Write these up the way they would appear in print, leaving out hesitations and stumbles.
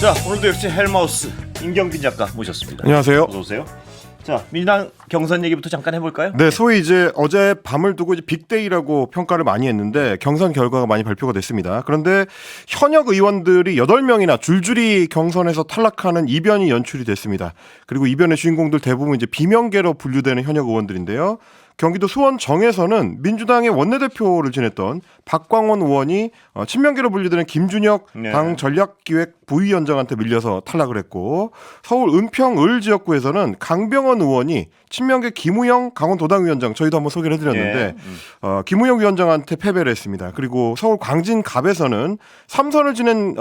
자, 오늘도 역시 헬마우스 임경빈 작가 모셨습니다. 안녕하세요. 어서 오세요. 자, 민주당 경선 얘기부터 잠깐 해볼까요? 네, 소위 이제 어제 밤을 두고 이제 빅데이라고 평가를 많이 했는데 경선 결과가 많이 발표가 됐습니다. 그런데 현역 의원들이 8명이나 줄줄이 경선에서 탈락하는 이변이 연출이 됐습니다. 그리고 이변의 주인공들 대부분 이제 비명계로 분류되는 현역 의원들인데요. 경기도 수원 정에서는 민주당의 원내대표를 지냈던 박광원 의원이 친명계로 분류되는 김준혁 당 전략기획 부위원장한테 밀려서 탈락을 했고, 서울 은평 을 지역구에서는 강병원 의원이 친명계 김우영 강원도당위원장, 저희도 한번 소개를 해드렸는데 김우영 위원장한테 패배를 했습니다. 그리고 서울 광진갑에서는 3선을 지낸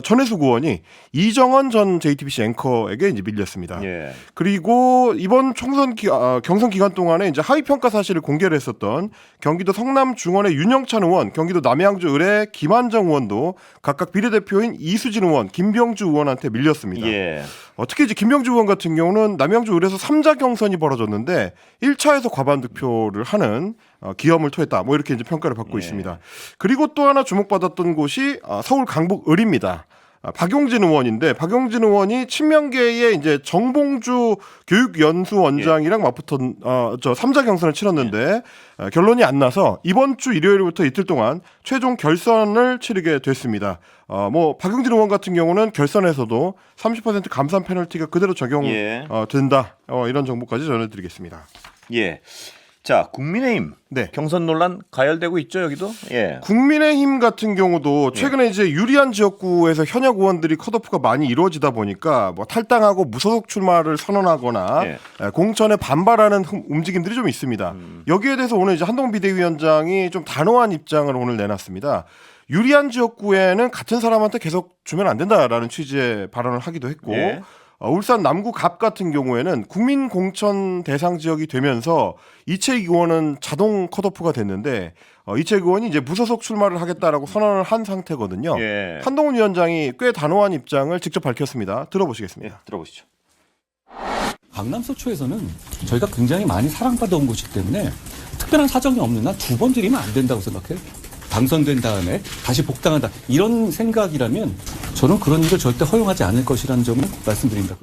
전해숙 의원이 이정원 전 JTBC 앵커에게 이제 밀렸습니다. 예. 그리고 이번 총선 경선 기간 동안에 이제 하위 평가 사실을 공개를 했었던 경기도 성남 중원의 윤영찬 의원, 경기도 남양주 을의 김한정 의원도 각각 비례대표인 이수진 의원, 김병주 의원한테 밀렸습니다. 예. 특히 이제 김병주 의원 같은 경우는 남양주 을에서 3자 경선이 벌어졌는데 1차에서 과반 득표를 하는 기염을 토했다, 뭐 이렇게 이제 평가를 받고 있습니다. 그리고 또 하나 주목받았던 곳이 서울 강북 을입니다. 박용진 의원인데, 박용진 의원이 친명계의 이제 정봉주 교육연수원장이랑 맞붙은 3자 경선을 치렀는데 결론이 안 나서 이번 주 일요일부터 이틀 동안 최종 결선을 치르게 됐습니다. 뭐 박용진 의원 같은 경우는 결선에서도 30% 감산 페널티가 그대로 적용된다. 이런 정보까지 전해드리겠습니다. 예. 자, 국민의힘 네. 경선 논란 가열되고 있죠, 여기도. 예. 국민의힘 같은 경우도 최근에 이제 유리한 지역구에서 현역 의원들이 컷오프가 많이 이루어지다 보니까 뭐 탈당하고 무소속 출마를 선언하거나 공천에 반발하는 움직임들이 좀 있습니다. 여기에 대해서 오늘 이제 한동훈 비대위원장이 좀 단호한 입장을 오늘 내놨습니다. 유리한 지역구에는 같은 사람한테 계속 주면 안 된다라는 취지의 발언을 하기도 했고, 울산 남구 갑 같은 경우에는 국민 공천 대상 지역이 되면서 이채익 의원은 자동 컷오프가 됐는데 이채익 의원이 이제 무소속 출마를 하겠다라고 선언을 한 상태거든요. 한동훈 위원장이 꽤 단호한 입장을 직접 밝혔습니다. 들어보시겠습니다. 들어보시죠. 강남 서초에서는 저희가 굉장히 많이 사랑받아온 곳이기 때문에 특별한 사정이 없는 한 2번 드리면 안 된다고 생각해요. 당선된 다음에 다시 복당한다, 이런 생각이라면 저는 그런 일을 절대 허용하지 않을 것이라는 점을 말씀드립니다.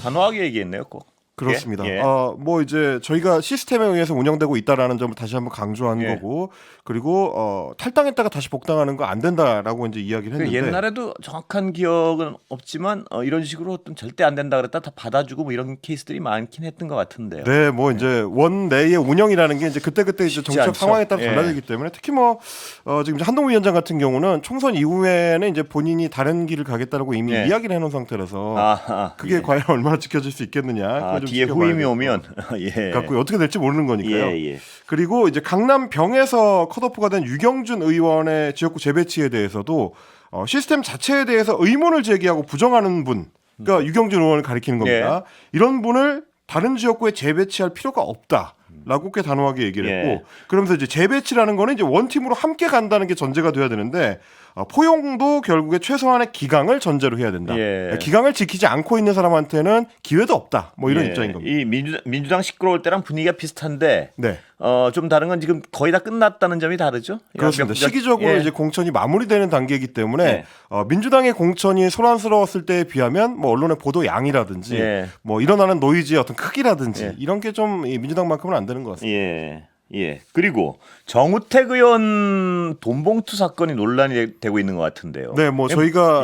단호하게 얘기했네요, 꼭. 그렇습니다. 예. 뭐 이제 저희가 시스템에 의해서 운영되고 있다라는 점을 다시 한번 강조한 거고, 그리고 탈당했다가 다시 복당하는 거 안 된다라고 이제 이야기를 했는데, 옛날에도 정확한 기억은 없지만 이런 식으로 어떤 절대 안 된다 그랬다 다 받아주고 뭐 이런 케이스들이 많긴 했던 것 같은데요. 네, 뭐 이제 원 내의 운영이라는 게 이제 그때 이제 정책 않죠. 상황에 따라 달라지기 때문에, 특히 뭐 지금 한동훈 위원장 같은 경우는 총선 이후에는 이제 본인이 다른 길을 가겠다라고 이미 이야기를 해놓은 상태라서 그게 과연 얼마나 지켜질 수 있겠느냐. 뒤에 후임이 오면 갖고 어떻게 될지 모르는 거니까요. 그리고 이제 강남 병에서 컷오프가 된 유경준 의원의 지역구 재배치에 대해서도 시스템 자체에 대해서 의문을 제기하고 부정하는 분, 그러니까 유경준 의원을 가리키는 겁니다. 이런 분을 다른 지역구에 재배치할 필요가 없다라고 꽤 단호하게 얘기를 했고, 그러면서 이제 재배치라는 거는 이제 원팀으로 함께 간다는 게 전제가 돼야 되는데 포용도 결국에 최소한의 기강을 전제로 해야 된다. 기강을 지키지 않고 있는 사람한테는 기회도 없다. 뭐 이런 입장인 겁니다. 이 민주당 시끄러울 때랑 분위기가 비슷한데 좀 다른 건 지금 거의 다 끝났다는 점이 다르죠. 그렇습니다. 시기적으로 이제 공천이 마무리되는 단계이기 때문에 민주당의 공천이 소란스러웠을 때에 비하면 뭐 언론의 보도 양이라든지 뭐 일어나는 노이즈의 어떤 크기라든지 이런 게 좀 민주당만큼은 안 되는 것 같습니다. 그리고 정우택 의원 돈봉투 사건이 논란이 되고 있는 것 같은데요. 네, 뭐 저희가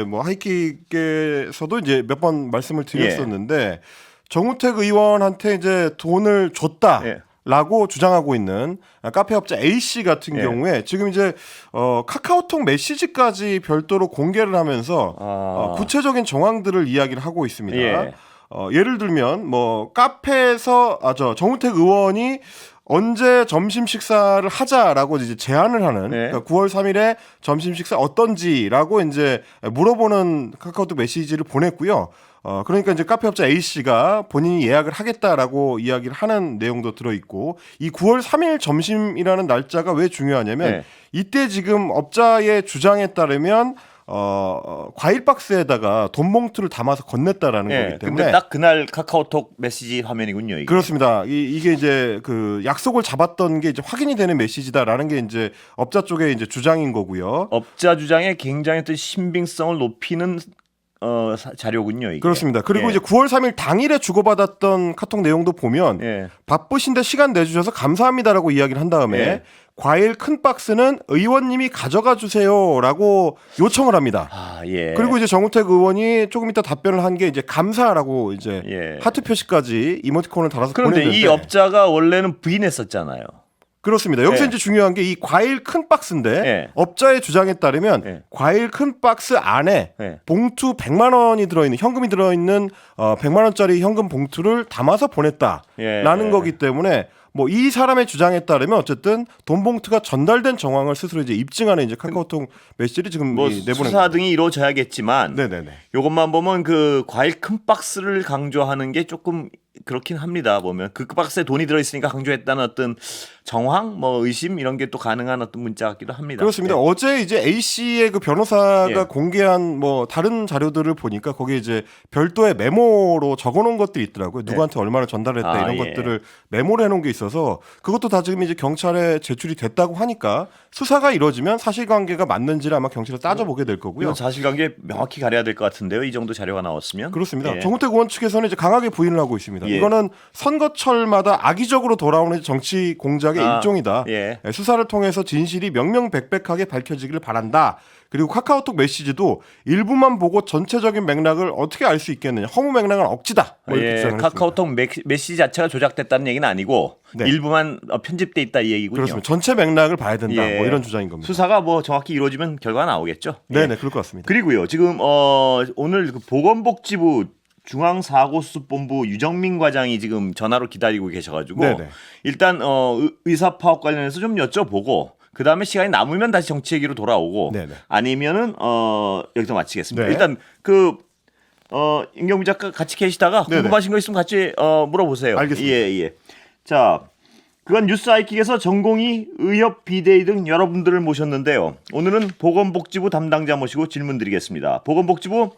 뭐 하이킥에서도 이제 몇 번 말씀을 드렸었는데 정우택 의원한테 이제 돈을 줬다라고 주장하고 있는 카페업자 A 씨 같은 경우에 지금 이제 카카오톡 메시지까지 별도로 공개를 하면서 구체적인 정황들을 이야기를 하고 있습니다. 예를 들면 뭐 카페에서 정우택 의원이 언제 점심 식사를 하자라고 이제 제안을 하는, 그러니까 9월 3일에 점심 식사 어떤지라고 이제 물어보는 카카오톡 메시지를 보냈고요. 그러니까 이제 카페업자 A 씨가 본인이 예약을 하겠다라고 이야기를 하는 내용도 들어있고, 이 9월 3일 점심이라는 날짜가 왜 중요하냐면 이때 지금 업자의 주장에 따르면 과일 박스에다가 돈 봉투를 담아서 건넸다라는 예, 거기 때문에. 근데 딱 그날 카카오톡 메시지 화면이군요. 이게. 그렇습니다. 이게 이제 그 약속을 잡았던 게 이제 확인이 되는 메시지다라는 게 이제 업자 쪽의 이제 주장인 거고요. 업자 주장에 굉장히 또 신빙성을 높이는 자료군요. 이게. 그렇습니다. 그리고 예. 이제 9월 3일 당일에 주고받았던 카톡 내용도 보면 예. 바쁘신데 시간 내주셔서 감사합니다라고 이야기를 한 다음에 예. 과일 큰 박스는 의원님이 가져가 주세요라고 요청을 합니다. 아, 예. 그리고 이제 정우택 의원이 조금 이따 답변을 한 게 이제 감사라고 이제 예. 하트 표시까지 이모티콘을 달아서 그런데 보냈는데 이 업자가 원래는 부인했었잖아요. 그렇습니다. 여기서 예. 이제 중요한 게 이 과일 큰 박스인데 예. 업자의 주장에 따르면 예. 과일 큰 박스 안에 예. 봉투 100만 원이 들어있는 현금이 들어있는 100만 원짜리 현금 봉투를 담아서 보냈다라는 예. 거기 때문에 뭐 이 사람의 주장에 따르면 어쨌든 돈 봉투가 전달된 정황을 스스로 이제 입증하는 이제 카카오톡 메시지를 지금 뭐 내보낸 수사 등이 이루어져야겠지만 네네네. 요것만 보면 그 과일 큰 박스를 강조하는 게 조금 그렇긴 합니다. 보면 그 박스에 돈이 들어있으니까 강조했다는 어떤 정황, 뭐 의심 이런 게 또 가능한 어떤 문자 같기도 합니다. 그렇습니다. 예. 어제 이제 A 씨의 그 변호사가 예. 공개한 뭐 다른 자료들을 보니까 거기에 이제 별도의 메모로 적어놓은 것들이 있더라고요. 누구한테 얼마를 전달했다 아, 이런 예. 것들을 메모를 해놓은 게 있어서 그것도 다 지금 이제 경찰에 제출이 됐다고 하니까 수사가 이루어지면 사실관계가 맞는지를 아마 경찰에 따져보게 될 거고요. 이건 사실관계 명확히 가려야 될 것 같은데요. 이 정도 자료가 나왔으면. 그렇습니다. 예. 정우택 의원 측에서는 이제 강하게 부인을 하고 있습니다. 예. 이거는 선거철마다 악의적으로 돌아오는 정치 공작의 아, 일종이다. 예. 수사를 통해서 진실이 명명백백하게 밝혀지기를 바란다. 그리고 카카오톡 메시지도 일부만 보고 전체적인 맥락을 어떻게 알 수 있겠느냐. 허무 맥락은 억지다. 뭐 이렇게 예, 주장을 카카오톡 메시지 자체가 조작됐다는 얘기는 아니고 네. 일부만 편집돼 있다 이 얘기군요. 그렇습니다. 전체 맥락을 봐야 된다. 예. 뭐 이런 주장인 겁니다. 수사가 뭐 정확히 이루어지면 결과가 나오겠죠. 예. 네네, 그럴 것 같습니다. 그리고요, 지금 오늘 그 보건복지부 중앙사고수습본부 유정민 과장이 지금 전화로 기다리고 계셔가지고 네네. 일단 의사 파업 관련해서 좀 여쭤보고 그 다음에 시간이 남으면 다시 정치 얘기로 돌아오고 네네. 아니면은 여기서 마치겠습니다. 네. 일단 임경미 작가 같이 계시다가 네네. 궁금하신 거 있으면 같이 물어보세요. 알겠습니다. 예. 자, 그건 뉴스 아이킥에서 전공의, 의협, 비대위 등 여러분들을 모셨는데요. 오늘은 보건복지부 담당자 모시고 질문 드리겠습니다. 보건복지부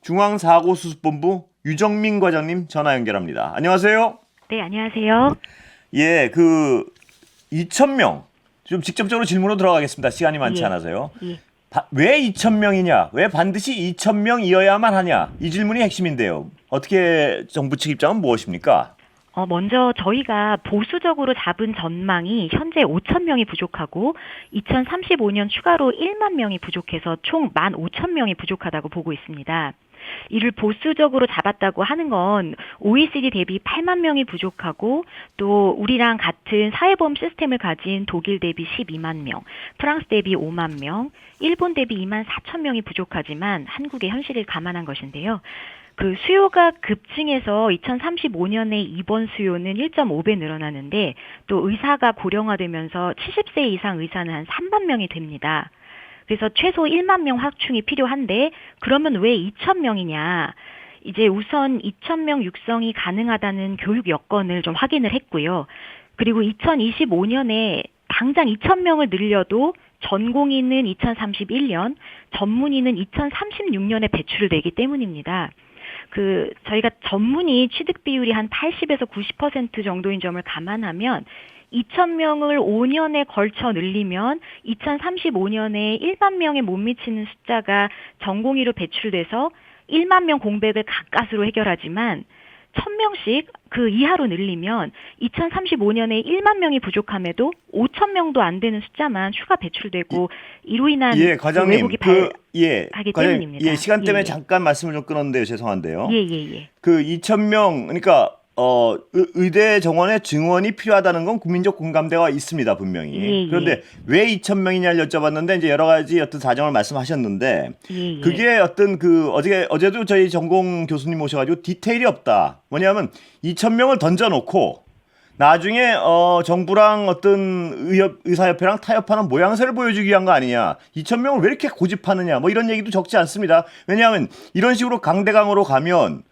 중앙사고수습본부 유정민 과장님 전화 연결합니다. 안녕하세요. 네, 안녕하세요. 예, 2,000명. 좀 직접적으로 질문으로 들어가겠습니다. 시간이 많지 예. 않아서요. 예. 왜 2,000명이냐? 왜 반드시 2,000명이어야만 하냐? 이 질문이 핵심인데요. 어떻게 정부 측 입장은 무엇입니까? 먼저 저희가 보수적으로 잡은 전망이 현재 5,000명이 부족하고 2035년 추가로 1만 명이 부족해서 총 15,000명이 부족하다고 보고 있습니다. 이를 보수적으로 잡았다고 하는 건 OECD 대비 8만 명이 부족하고 또 우리랑 같은 사회보험 시스템을 가진 독일 대비 12만 명, 프랑스 대비 5만 명, 일본 대비 2만 4천 명이 부족하지만 한국의 현실을 감안한 것인데요. 그 수요가 급증해서 2035년에 입원 수요는 1.5배 늘어나는데 또 의사가 고령화되면서 70세 이상 의사는 한 3만 명이 됩니다. 그래서 최소 1만 명 확충이 필요한데 그러면 왜 2,000명이냐? 이제 우선 2,000명 육성이 가능하다는 교육 여건을 좀 확인을 했고요. 그리고 2025년에 당장 2,000명을 늘려도 전공의는 2031년, 전문의는 2036년에 배출되기 때문입니다. 저희가 전문의 취득 비율이 한 80에서 90% 정도인 점을 감안하면 2,000명을 5년에 걸쳐 늘리면 2035년에 1만 명에 못 미치는 숫자가 전공의로 배출돼서 1만 명 공백을 가까스로 해결하지만 1,000명씩 그 이하로 늘리면 2035년에 1만 명이 부족함에도 5,000명도 안 되는 숫자만 추가 배출되고 이로 인한 과장님, 왜곡이 발하기 때문입니다. 예, 시간 때문에 예. 잠깐 말씀을 좀 끊었는데요. 죄송한데요. 예. 2,000명, 그러니까 의대 정원에 증원이 필요하다는 건 국민적 공감대가 있습니다, 분명히. 예. 그런데 왜 2,000명이냐를 여쭤봤는데 이제 여러 가지 어떤 사정을 말씀하셨는데 예. 그게 어떤 어제도 저희 전공 교수님 모셔가지고 디테일이 없다. 뭐냐면 2,000명을 던져놓고 나중에 정부랑 어떤 의사협회랑 타협하는 모양새를 보여주기 위한 거 아니냐. 2,000명을 왜 이렇게 고집하느냐. 뭐 이런 얘기도 적지 않습니다. 왜냐하면 이런 식으로 강대강으로 가면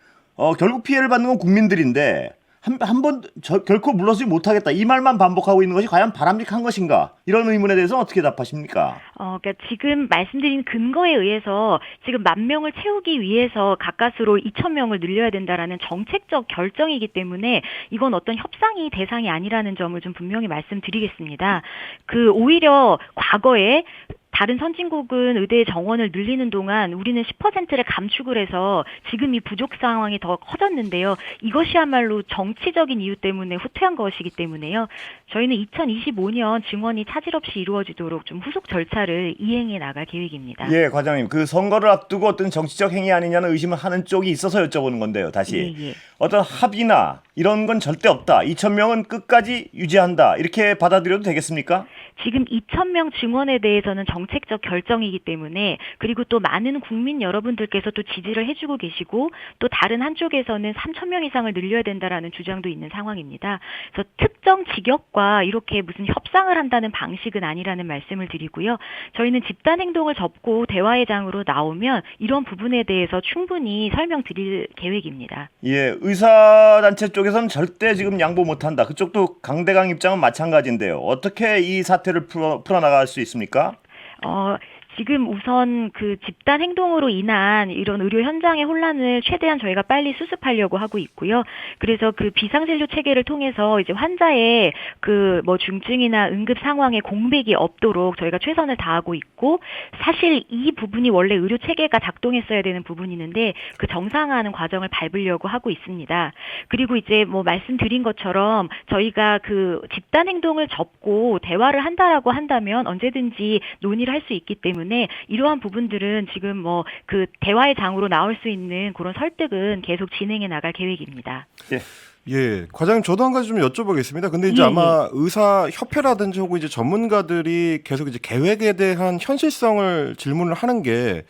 결국 피해를 받는 건 국민들인데 한 번 결코 물러서지 못하겠다 이 말만 반복하고 있는 것이 과연 바람직한 것인가? 이런 의문에 대해서 어떻게 답하십니까? 그러니까 지금 말씀드린 근거에 의해서 지금 10,000명을 채우기 위해서 가까스로 2,000명을 늘려야 된다라는 정책적 결정이기 때문에 이건 어떤 협상이 대상이 아니라는 점을 좀 분명히 말씀드리겠습니다. 오히려 과거에 다른 선진국은 의대 정원을 늘리는 동안 우리는 10%를 감축을 해서 지금 이 부족 상황이 더 커졌는데요. 이것이야말로 정치적인 이유 때문에 후퇴한 것이기 때문에요. 저희는 2025년 증원이 차질 없이 이루어지도록 좀 후속 절차를 이행해 나갈 계획입니다. 예, 과장님. 그 선거를 앞두고 어떤 정치적 행위 아니냐는 의심을 하는 쪽이 있어서 여쭤보는 건데요. 다시. 예. 어떤 합의나 이런 건 절대 없다. 2,000명은 끝까지 유지한다. 이렇게 받아들여도 되겠습니까? 지금 2,000명 증원에 대해서는 정책적 결정이기 때문에 그리고 또 많은 국민 여러분들께서 또 지지를 해주고 계시고 또 다른 한쪽에서는 3,000명 이상을 늘려야 된다라는 주장도 있는 상황입니다. 그래서 특정 직역과 이렇게 무슨 협상을 한다는 방식은 아니라는 말씀을 드리고요. 저희는 집단 행동을 접고 대화의 장으로 나오면 이런 부분에 대해서 충분히 설명드릴 계획입니다. 예, 의사단체 쪽에서는 절대 지금 양보 못한다. 그쪽도 강대강 입장은 마찬가지인데요. 어떻게 이 사태를 풀어나갈 수 있습니까? 지금 우선 그 집단 행동으로 인한 이런 의료 현장의 혼란을 최대한 저희가 빨리 수습하려고 하고 있고요. 그래서 그 비상진료 체계를 통해서 이제 환자의 그 중증이나 응급 상황에 공백이 없도록 저희가 최선을 다하고 있고 사실 이 부분이 원래 의료 체계가 작동했어야 되는 부분이 있는데 그 정상화하는 과정을 밟으려고 하고 있습니다. 그리고 이제 말씀드린 것처럼 저희가 그 집단 행동을 접고 대화를 한다라고 한다면 언제든지 논의를 할 수 있기 때문에 이러한 부분들은 지금 그 대화의 장으로 나올 수 있는 그런 설득은 계속 진행해 나갈 계획입니다. 예, 과장님 저도 한 가지 좀 여쭤보겠습니다. 근데 이제 아마 의사협회라든지 혹은 이제 전문가들이 계속 이제 계획에 대한 현실성을 질문을 하는 게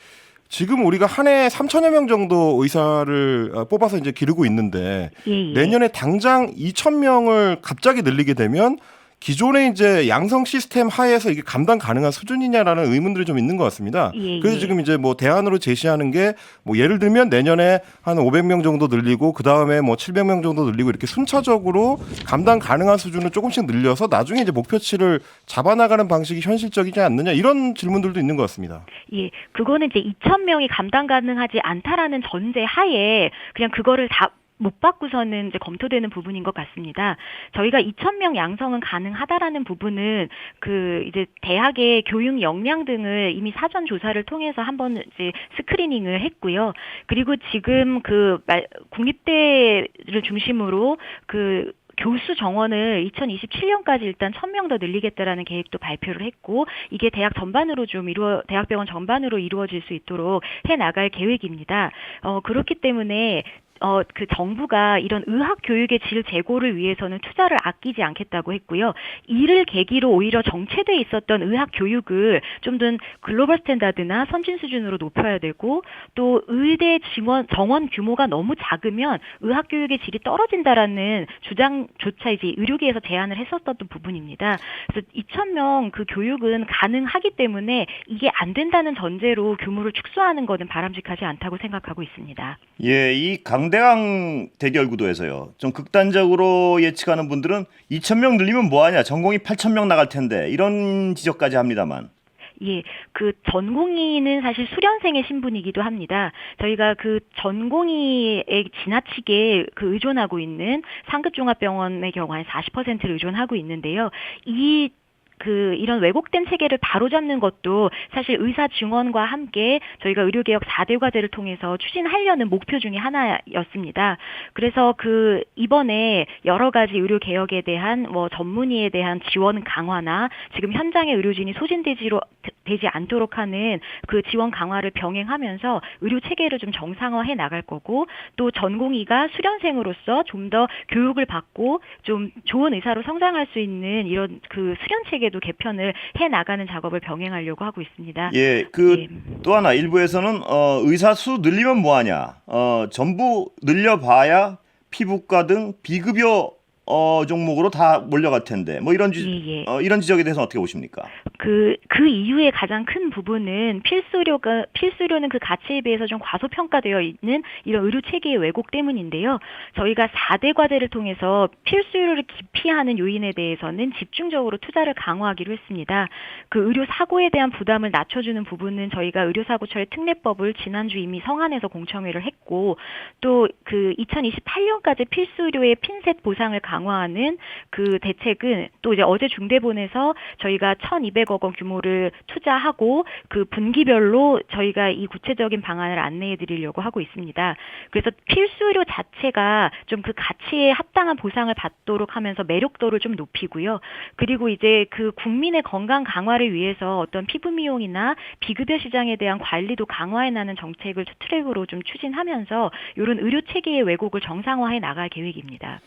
지금 우리가 한 해에 3,000여 명 정도 의사를 뽑아서 이제 기르고 있는데 내년에 당장 2,000명을 갑자기 늘리게 되면 기존의 이제 양성 시스템 하에서 이게 감당 가능한 수준이냐라는 의문들이 좀 있는 것 같습니다. 그래서 지금 이제 대안으로 제시하는 게 예를 들면 내년에 한 500명 정도 늘리고 그 다음에 700명 정도 늘리고 이렇게 순차적으로 감당 가능한 수준을 조금씩 늘려서 나중에 이제 목표치를 잡아나가는 방식이 현실적이지 않느냐 이런 질문들도 있는 것 같습니다. 예, 그거는 이제 2,000명이 감당 가능하지 않다라는 전제 하에 그냥 그거를 다 못 받고서는 이제 검토되는 부분인 것 같습니다. 저희가 2,000명 양성은 가능하다라는 부분은 이제 대학의 교육 역량 등을 이미 사전 조사를 통해서 한번 이제 스크리닝을 했고요. 그리고 지금 국립대를 중심으로 교수 정원을 2027년까지 일단 1,000명 더 늘리겠다라는 계획도 발표를 했고 이게 대학병원 전반으로 이루어질 수 있도록 해 나갈 계획입니다. 그렇기 때문에 그 정부가 이런 의학 교육의 질 제고를 위해서는 투자를 아끼지 않겠다고 했고요. 이를 계기로 오히려 정체돼 있었던 의학 교육을 좀 더 글로벌 스탠다드나 선진 수준으로 높여야 되고 또 의대 정원 규모가 너무 작으면 의학 교육의 질이 떨어진다라는 주장조차 이제 의료계에서 제안을 했었던 부분입니다. 그래서 2,000명 그 교육은 가능하기 때문에 이게 안 된다는 전제로 규모를 축소하는 것은 바람직하지 않다고 생각하고 있습니다. 예, 이 강대강 대결 구도에서요. 좀 극단적으로 예측하는 분들은 2,000명 늘리면 뭐하냐. 전공이 8,000명 나갈 텐데 이런 지적까지 합니다만. 예, 그 전공의는 사실 수련생의 신분이기도 합니다. 저희가 그 전공의에 지나치게 의존하고 있는 상급종합병원의 경우 한 40%를 의존하고 있는데요. 이런 왜곡된 체계를 바로잡는 것도 사실 의사 증원과 함께 저희가 의료개혁 4대 과제를 통해서 추진하려는 목표 중에 하나였습니다. 그래서 이번에 여러 가지 의료개혁에 대한 전문의에 대한 지원 강화나 지금 현장의 의료진이 소진되지 않도록 하는 그 지원 강화를 병행하면서 의료 체계를 좀 정상화해 나갈 거고 또 전공의가 수련생으로서 좀 더 교육을 받고 좀 좋은 의사로 성장할 수 있는 이런 수련 체계 도 개편을 해 나가는 작업을 병행하려고 하고 있습니다. 예, 또 하나 일부에서는 의사 수 늘리면 뭐하냐. 전부 늘려봐야 피부과 등 비급여 종목으로 다 몰려갈 텐데 뭐 이런 예. 이런 지적에 대해서 어떻게 보십니까? 그 이유의 가장 큰 부분은 필수료는 그 가치에 비해서 좀 과소평가되어 있는 이런 의료 체계의 왜곡 때문인데요. 저희가 4대 과제를 통해서 필수료를 기피하는 요인에 대해서는 집중적으로 투자를 강화하기로 했습니다. 그 의료 사고에 대한 부담을 낮춰주는 부분은 저희가 의료사고처리 특례법을 지난주 이미 성안에서 공청회를 했고 또 그 2028년까지 필수료의 핀셋 보상을 강화하는 그 대책은 또 이제 어제 중대본에서 저희가 1,200억 원 규모를 투자하고 그 분기별로 저희가 이 구체적인 방안을 안내해 드리려고 하고 있습니다. 그래서 필수료 자체가 좀 그 가치에 합당한 보상을 받도록 하면서 매력도를 좀 높이고요. 그리고 이제 그 국민의 건강 강화를 위해서 어떤 피부 미용이나 비급여 시장에 대한 관리도 강화해 나가는 정책을 트랙으로 좀 추진하면서 이런 의료 체계의 왜곡을 정상화해 나갈 계획입니다.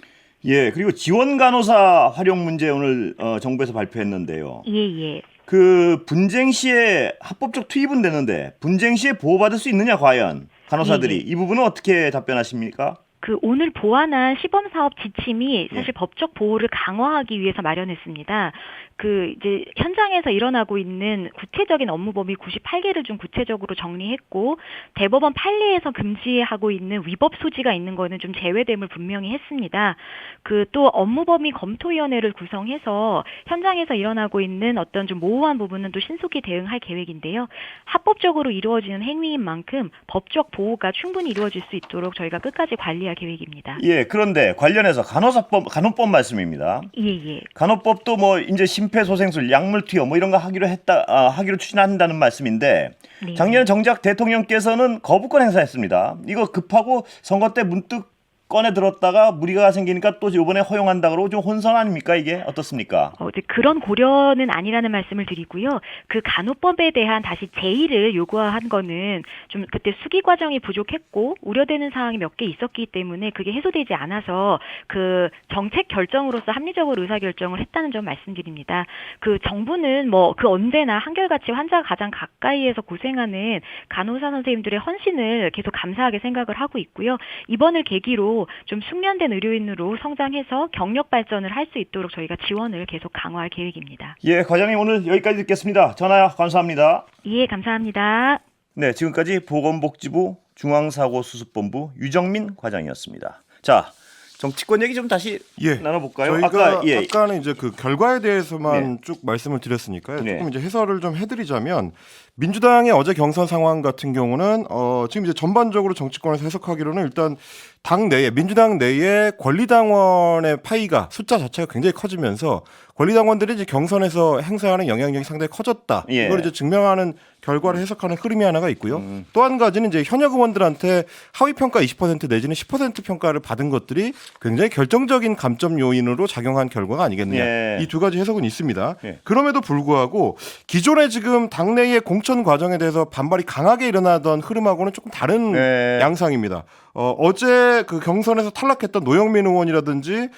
예, 그리고 지원 간호사 활용 문제 오늘 정부에서 발표했는데요. 예. 그 분쟁 시에 합법적 투입은 되는데 분쟁 시에 보호받을 수 있느냐 과연 간호사들이 이 부분은 어떻게 답변하십니까? 그 오늘 보완한 시범사업 지침이 사실 법적 보호를 강화하기 위해서 마련했습니다. 그 이제 현장에서 일어나고 있는 구체적인 업무 범위 98개를 좀 구체적으로 정리했고 대법원 판례에서 금지하고 있는 위법 소지가 있는 거는 좀 제외됨을 분명히 했습니다. 그 또 업무 범위 검토위원회를 구성해서 현장에서 일어나고 있는 어떤 좀 모호한 부분은 또 신속히 대응할 계획인데요. 합법적으로 이루어지는 행위인 만큼 법적 보호가 충분히 이루어질 수 있도록 저희가 끝까지 관리할 계획입니다. 예, 그런데 관련해서 간호법 말씀입니다. 예. 간호법도 뭐 이제 심폐소생술, 약물 투여 뭐 이런 거 하기로 추진한다는 말씀인데 네. 작년에 정작 대통령께서는 거부권 행사했습니다. 이거 급하고 선거 때 문득 꺼내 들었다가 무리가 생기니까 또 이번에 허용한다 그러고 좀 혼선 아닙니까 이게 어떻습니까? 이제 그런 고려는 아니라는 말씀을 드리고요. 그 간호법에 대한 다시 제의를 요구한 거는 좀 그때 수기 과정이 부족했고 우려되는 사항이 몇 개 있었기 때문에 그게 해소되지 않아서 그 정책 결정으로서 합리적으로 의사 결정을 했다는 점 말씀드립니다. 그 정부는 뭐 그 언제나 한결같이 환자가 가장 가까이에서 고생하는 간호사 선생님들의 헌신을 계속 감사하게 생각을 하고 있고요. 이번을 계기로 좀 숙련된 의료인으로 성장해서 경력 발전을 할 수 있도록 저희가 지원을 계속 강화할 계획입니다. 예, 과장님 오늘 여기까지 듣겠습니다. 전화 감사합니다. 예, 감사합니다. 네, 지금까지 보건복지부 중앙사고수습본부 유정민 과장이었습니다. 자, 정치권 얘기 좀 다시 나눠볼까요? 저희가 아까는 이제 그 결과에 대해서만 쭉 말씀을 드렸으니까요. 네. 조금 이제 해설을 좀 해드리자면 민주당의 어제 경선 상황 같은 경우는 지금 이제 전반적으로 정치권에서 해석하기로는 일단 당 내에 민주당 내에 권리당원의 파이가 숫자 자체가 굉장히 커지면서 권리당원들이 이제 경선에서 행사하는 영향력이 상당히 커졌다. 예. 이걸 이제 증명하는 결과를 해석하는 흐름이 하나가 있고요. 또 한 가지는 이제 현역 의원들한테 하위 평가 20% 내지는 10% 평가를 받은 것들이 굉장히 결정적인 감점 요인으로 작용한 결과가 아니겠느냐. 예. 이 두 가지 해석은 있습니다. 예. 그럼에도 불구하고 기존에 지금 당내의 공천 과정에 대해서 반발이 강하게 일어나던 흐름하고는 조금 다른 양상입니다. 어제 그 경선에서 탈락했던 노영민 의원이라든지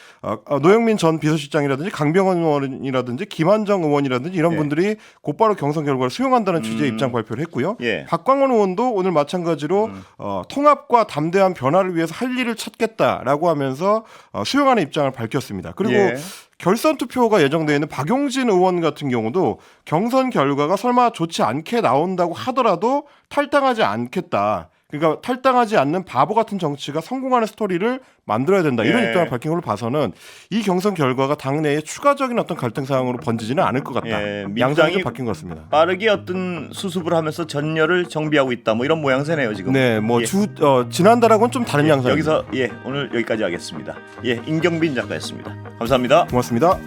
노영민 전 비서실장이라든지 강병원 의원이라든지 김한정 의원이라든지 이런 분들이 곧바로 경선 결과를 수용한다는 취지의 입장 발표를 했고요. 박광원 의원도 오늘 마찬가지로 통합과 담대한 변화를 위해서 할 일을 찾겠다라고 하면서 수용하는 입장을 밝혔습니다. 그리고 결선 투표가 예정되어 있는 박용진 의원 같은 경우도 경선 결과가 설마 좋지 않게 나온다고 하더라도 탈당하지 않겠다. 그러니까 탈당하지 않는 바보 같은 정치가 성공하는 스토리를 만들어야 된다. 이런 입장을 밝힌 걸로 봐서는 이 경선 결과가 당내에 추가적인 어떤 갈등 상황으로 번지지는 않을 것 같다. 양상이 좀 바뀐 것 같습니다. 빠르게 어떤 수습을 하면서 전열을 정비하고 있다. 뭐 이런 모양새네요 지금. 네, 뭐 지난달하고는 좀 다른 양상입니다. 여기서 오늘 여기까지 하겠습니다. 임경빈 작가였습니다. 감사합니다. 고맙습니다.